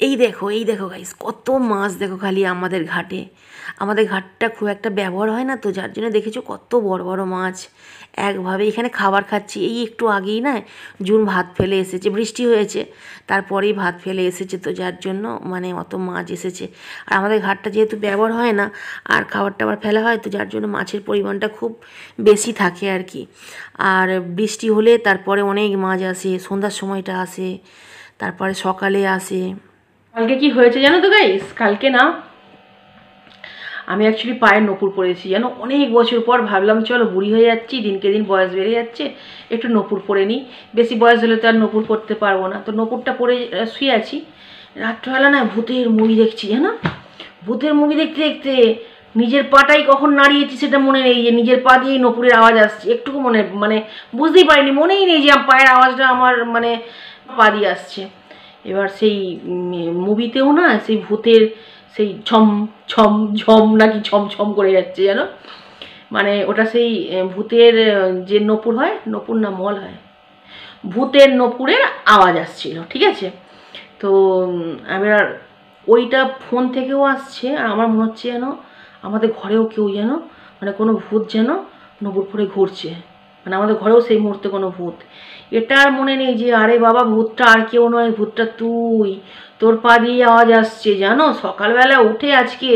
এই দেখো গাইস, কত মাছ দেখো খালি আমাদের ঘাটে। আমাদের ঘাটটা খুব একটা ব্যবহার হয় না তো, যার জন্য দেখেছো কত বড় বড় মাছ একভাবে এখানে খাবার খাচ্ছি। এই একটু আগেই না জুন ভাত ফেলে এসেছে, বৃষ্টি হয়েছে তারপরেই ভাত ফেলে এসেছে, তো যার জন্য মানে অত মাছ এসেছে। আর আমাদের ঘাটটা যেহেতু ব্যবহার হয় না আর খাবার টাবার ফেলা হয়, তো যার জন্য মাছের পরিমাণটা খুব বেশি থাকে আর কি। আর বৃষ্টি হলে তারপরে অনেক মাছ আসে, সন্ধ্যার সময়টা আসে, তারপরে সকালে আসে। কালকে কি হয়েছে জানো তো গাইস, কালকে না আমি অ্যাকচুয়ালি পায়ের নপুর পরেছি জানো, অনেক বছর পর ভাবলাম চলো বুড়ি হয়ে যাচ্ছি, দিনকে দিন বয়স বেড়ে যাচ্ছে, একটু নপুর পরে নিই। বেশি বয়স হলে তো আর নপুর পরতে পারবো না, তো নপুরটা পরে শুয়ে আছি। রাত্রবেলা না ভূতের মুভি দেখছি জানো, ভূতের মুভি দেখতে দেখতে নিজের পাটাই কখন নাড়িয়েছি সেটা মনে নেই, যে নিজের পা দিয়েই নপুরের আওয়াজ আসছে একটুকু মানে বুঝতেই পারিনি, মনেই নেই যে পায়ের আওয়াজটা আমার মানে পা দিয়ে আসছে। এবার সেই মুভিতেও না সেই ভূতের সেই ছম ছম ঝম নাকি ছম ছম করে যাচ্ছে জানো, মানে ওটা সেই ভূতের যে নপুর হয়, নপুর না মল হয়, ভূতের নপুরের আওয়াজ আসছিল, ঠিক আছে। তো এবার ওইটা ফোন থেকেও আসছে, আর আমার মনে হচ্ছে যেন আমাদের ঘরেও কেউ যেন মানে কোনো ভূত যেন নপুর পরে ঘুরছে, মানে আমাদের ঘরেও সেই মুহূর্তে কোনো ভূত। এটা আর মনে নেই যে আরে বাবা ভূতটা আর কেউ নয়, ভূতটা তুই, তোর পা দিয়ে আওয়াজ আসছে জানো। সকালবেলা উঠে আজকে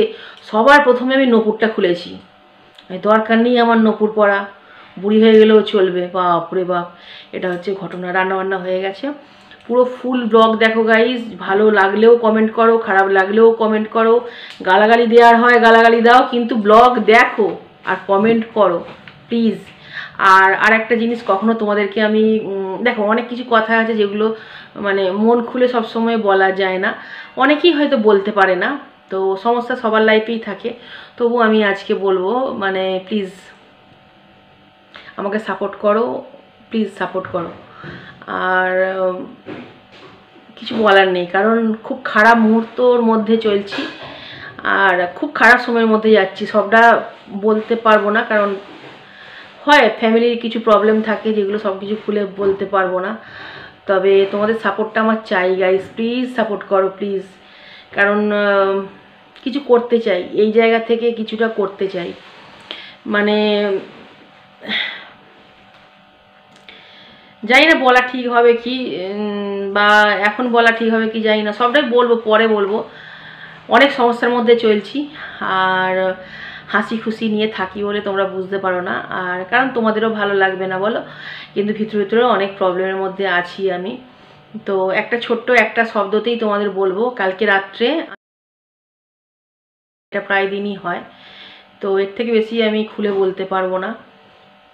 সবার প্রথমে আমি নপুরটা খুলেছি, দরকার নেই আমার নপুর পরা, বুড়ি হয়ে গেলেও চলবে। বাপরে বাপ, এটা হচ্ছে ঘটনা। রান্নাবান্না হয়ে গেছে, পুরো ফুল ব্লগ দেখো গাইজ, ভালো লাগলেও কমেন্ট করো, খারাপ লাগলেও কমেন্ট করো, গালাগালি দেওয়ার হয় গালাগালি দাও, কিন্তু ব্লগ দেখো আর কমেন্ট করো প্লিজ। আর একটা জিনিস, কখনো তোমাদেরকে আমি দেখো অনেক কিছু কথা আছে যেগুলো মানে মন খুলে সবসময় বলা যায় না, অনেকেই হয়তো বলতে পারে না, তো সমস্যা সবার লাইফেই থাকে। তবু আমি আজকে বলবো মানে প্লিজ আমাকে সাপোর্ট করো, প্লিজ সাপোর্ট করো। আর কিছু বলার নেই, কারণ খুব খারাপ মুহূর্তর মধ্যে চলছি আর খুব খারাপ সময়ের মধ্যে যাচ্ছি, সবটা বলতে পারবো না, কারণ হয় ফ্যামিলির কিছু প্রবলেম থাকে যেগুলো সব কিছু খুলে বলতে পারবো না। তবে তোমাদের সাপোর্টটা আমার চাই গাইস, প্লিজ সাপোর্ট করো প্লিজ, কারণ কিছু করতে চাই, এই জায়গা থেকে কিছুটা করতে চাই, মানে জানি না বলা ঠিক হবে কি, বা এখন বলা ঠিক হবে কি জানি না, সবটাই বলবো, পরে বলবো। অনেক সমস্যার মধ্যে চলছি আর হাসি খুশি নিয়ে থাকি বলে তোমরা বুঝতে পারো না, আর কারণ তোমাদেরও ভালো লাগবে না বলো, কিন্তু ভিতরে ভিতরে অনেক প্রবলেমের মধ্যে আছি আমি। তো একটা ছোট্ট একটা শব্দতেই তোমাদের বলবো, কালকে রাত্রে, এটা প্রায় দিনই হয়, তো এর থেকে বেশি আমি খুলে বলতে পারবো না।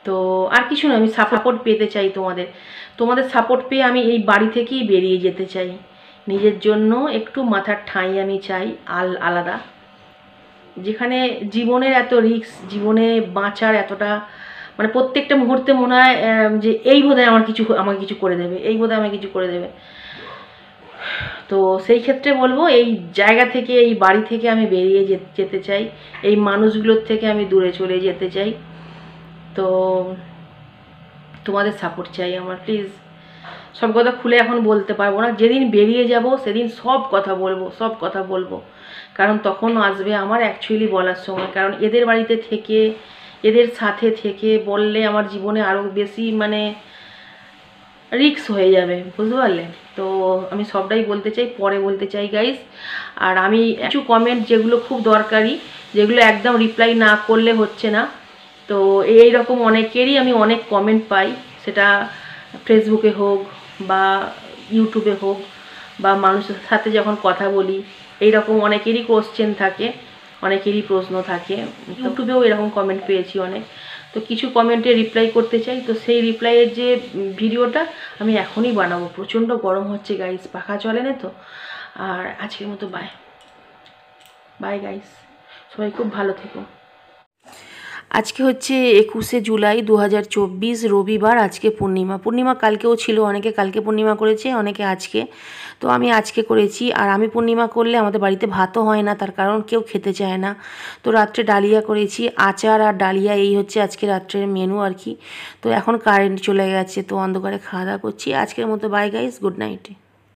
তো আর কিছু না, আমি সাপোর্ট পেতে চাই তোমাদের সাপোর্ট পেয়ে আমি এই বাড়ি থেকেই বেরিয়ে যেতে চাই, নিজের জন্য একটু মাথার ঠাঁই আমি চাই আলাদা, যেখানে জীবনের এত রিস্ক, জীবনে বাঁচার এতটা মানে প্রত্যেকটা মুহূর্তে মনে হয় যে এই বোধহয় আমাকে কিছু করে দেবে, এই বোধহয় আমাকে কিছু করে দেবে। তো সেই ক্ষেত্রে বলবো এই জায়গা থেকে, এই বাড়ি থেকে আমি বেরিয়ে যেতে চাই, এই মানুষগুলোর থেকে আমি দূরে চলে যেতে চাই। তো তোমাদের সাপোর্ট চাই আমার প্লিজ। সব কথা খুলে এখন বলতে পারবো না, যেদিন বেরিয়ে যাব সেদিন সব কথা বলবো, কারণ তখন আসবে আমার অ্যাকচুয়ালি বলার সময়, কারণ এদের বাড়িতে থেকে এদের সাথে থেকে বললে আমার জীবনে আরও বেশি মানে রিস্ক হয়ে যাবে, বুঝতে পারলে। তো আমি সবটাই বলতে চাই, পরে বলতে চাই গাইস। আর আমি কিছু কমেন্ট যেগুলো খুব দরকারি, যেগুলো একদম রিপ্লাই না করলে হচ্ছে না, তো এই রকম অনেকেরই আমি অনেক কমেন্ট পাই, সেটা ফেসবুকে হোক বা ইউটিউবে হোক, বা মানুষের সাথে যখন কথা বলি, এই রকম অনেকেরই কোশ্চেন থাকে, অনেকেরই প্রশ্ন থাকে, ইউটিউবেও এরকম কমেন্ট পেয়েছি অনেক। তো কিছু কমেন্টে রিপ্লাই করতে চাই, তো সেই রিপ্লাইয়ের যে ভিডিওটা আমি এখনই বানাবো। প্রচণ্ড গরম হচ্ছে গাইস, পাখা চলে না তো। আর আজকের মতো বাই বাই গাইস, সবাই খুব ভালো থেকো। আজকে হচ্ছে 21শে জুলাই 2024 রবিবার, আজকে পূর্ণিমা কালকেও ছিল, অনেকে কালকে পূর্ণিমা করেছে, অনেকে আজকে, তো আমি আজকে করেছি। আর আমি পূর্ণিমা করলে আমাদের বাড়িতে ভাতও হয় না, তার কারণ কেউ খেতে চায় না, তো রাত্রে ডালিয়া করেছি, আচার আর ডালিয়া, এই হচ্ছে আজকে রাত্রের মেনু আর কি। তো এখন কারেন্ট চলে গেছে, তো অন্ধকারে খাওয়া দাওয়া করছি। আজকের মতো বাই গাইস, গুড নাইট।